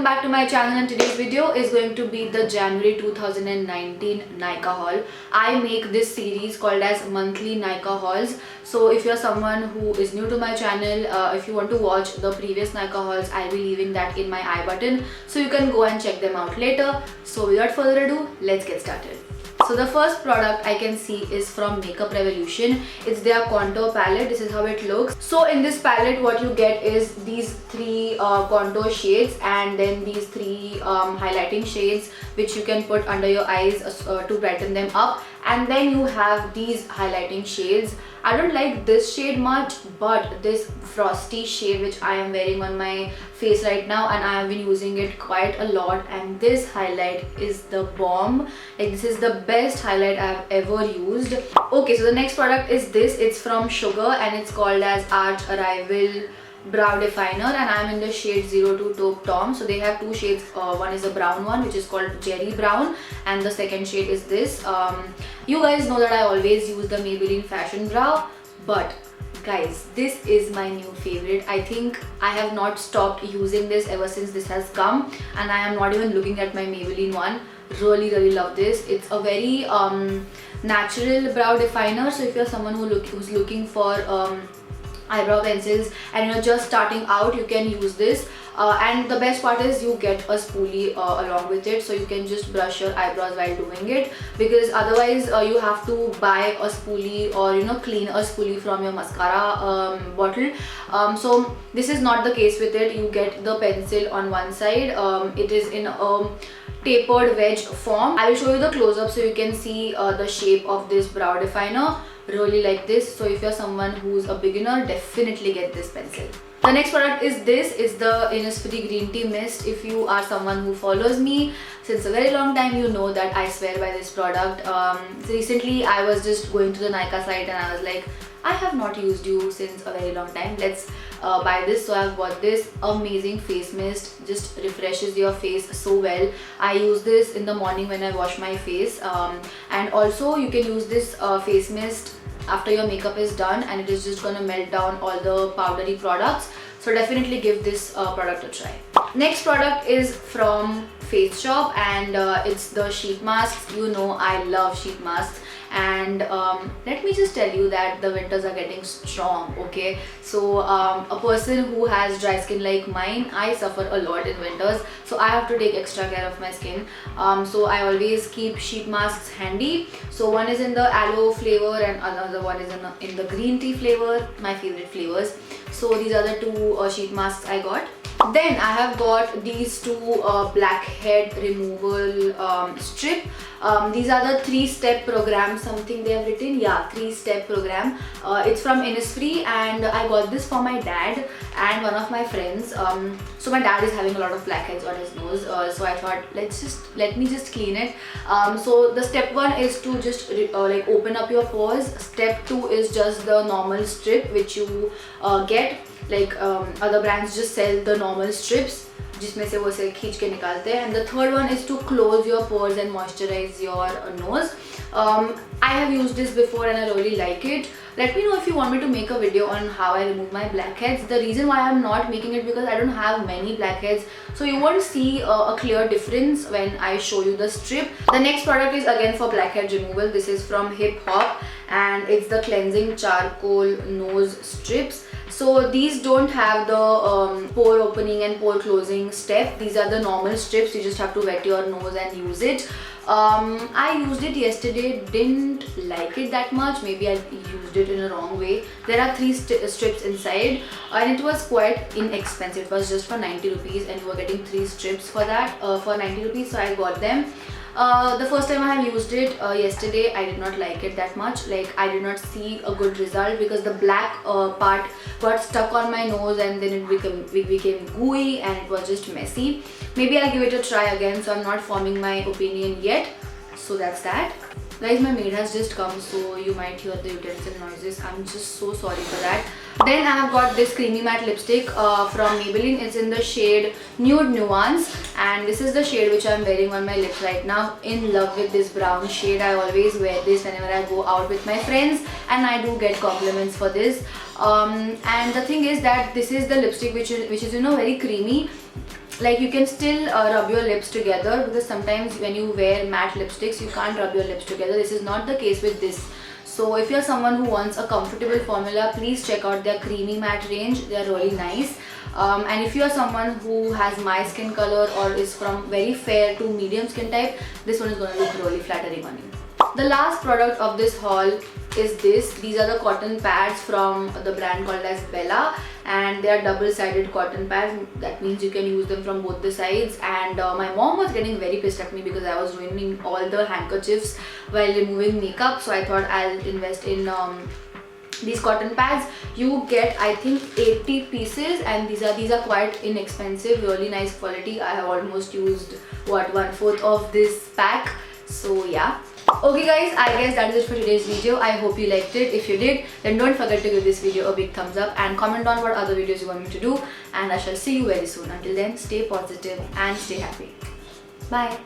back to my channel, and today's video is going to be the January 2019 Nykaa haul. I make this series called as monthly Nykaa hauls. So if you're someone who is new to my channel, if you want to watch the previous Nykaa hauls, I'll be leaving that in my I button, so you can go and check them out later. So without further ado, let's get started. So the first product I can see is from Makeup Revolution. It's their contour palette. This is how it looks. So in this palette, what you get is these three contour shades and then these three highlighting shades which you can put under your eyes to brighten them up. And then you have these highlighting shades. I don't like this shade much, but this frosty shade which I am wearing on my face right now, and I have been using it quite a lot, and this highlight is the bomb. Like, this is the best highlight I have ever used. Okay, so the next product is this. It's from Sugar and it's called as Arch Arrival Brow Definer, and I'm in the shade 02 Taupe Tom. So they have two shades. One is a brown one which is called Jerry Brown, and the second shade is this. You guys know that I always use the Maybelline Fashion Brow, but guys, this is my new favorite. I think I have not stopped using this ever since this has come, and I am not even looking at my Maybelline one. Really love this. It's a very natural brow definer. So if you're someone who's looking for eyebrow pencils and you're just starting out, you can use this. And the best part is you get a spoolie along with it, so you can just brush your eyebrows while doing it, because otherwise you have to buy a spoolie or clean a spoolie from your mascara bottle. So this is not the case with it. You get the pencil on one side. It is in a tapered wedge form. I will show you the close-up so you can see the shape of this brow definer. Really like this. So if you're someone who's a beginner, definitely get this pencil. The next product is this. It's the Innisfree Green Tea Mist. If you are someone who follows me since a very long time, you know that I swear by this product. Recently I was just going to the Nykaa site and I was like, I have not used you since a very long time. Let's buy this. So I've bought this amazing face mist. Just refreshes your face so well. I use this in the morning when I wash my face, and also you can use this face mist after your makeup is done, and it is just gonna melt down all the powdery products. So definitely give this product a try. Next product is from faceshop, and it's the sheet masks. You know I love sheet masks, and let me just tell you that the winters are getting strong. Okay, so a person who has dry skin like mine, I suffer a lot in winters, so I have to take extra care of my skin. So I always keep sheet masks handy. So one is in the aloe flavor and another one is in the green tea flavor, my favorite flavors. So these are the two sheet masks I got. Then I have got these two blackhead removal strip. These are the 3-step program, something they have written. Yeah, 3-step program. It's from Innisfree, and I got this for my dad and one of my friends. So my dad is having a lot of blackheads on his nose, so I thought let me just clean it. So the step 1 is to just like open up your pores. Step 2 is just the normal strip which you get. Like other brands just sell the normal strips जिसमें से वो ऐसे खींच के निकालते हैं. And the third one is to close your pores and moisturize your nose. I have used this before and I really like it. Let me know if you want me to make a video on how I remove my blackheads. The reason why I'm not making it because I don't have many blackheads, so you won't see a clear difference when I show you the strip. The next product is again for blackhead removal. This is from Hip Hop and it's the cleansing charcoal nose strips. So these don't have the pore opening and pore closing step. These are the normal strips. You just have to wet your nose and use it. I used it yesterday, didn't like it that much. Maybe I used it in a wrong way. There are 3 strips inside, and it was quite inexpensive. It was just for 90 rupees and you were getting 3 strips for that for 90 rupees, so I got them. The first time I have used it yesterday, I did not like it that much. Like, I did not see a good result because the black part got stuck on my nose and then it became gooey and it was just messy. Maybe I'll give it a try again, so I'm not forming my opinion yet. So that's that. Guys, my maid has just come, so you might hear the utensil noises. I'm just so sorry for that. Then I have got this creamy matte lipstick from Maybelline. It's in the shade Nude Nuance, and this is the shade which I'm wearing on my lips right now. In love with this brown shade. I always wear this whenever I go out with my friends, and I do get compliments for this. And the thing is that this is the lipstick which is very creamy. like you can still rub your lips together, because sometimes when you wear matte lipsticks you can't rub your lips together. This is not the case with this. So if you're someone who wants a comfortable formula, please check out their creamy matte range. They're really nice. And if you're someone who has my skin color or is from very fair to medium skin type, this one is going to look really flattering on you. The last product of this haul is this. These are the cotton pads from the brand called as Bella, and they are double-sided cotton pads. That means you can use them from both the sides. And my mom was getting very pissed at me because I was ruining all the handkerchiefs while removing makeup, so I thought I'll invest in these cotton pads. You get, I think, 80 pieces, and these are quite inexpensive, really nice quality. I have almost used what, 1/4 of this pack. So yeah. Okay guys, I guess that is it for today's video. I hope you liked it. If you did, then don't forget to give this video a big thumbs up and comment on what other videos you want me to do, and I shall see you very soon. Until then, stay positive and stay happy. Bye.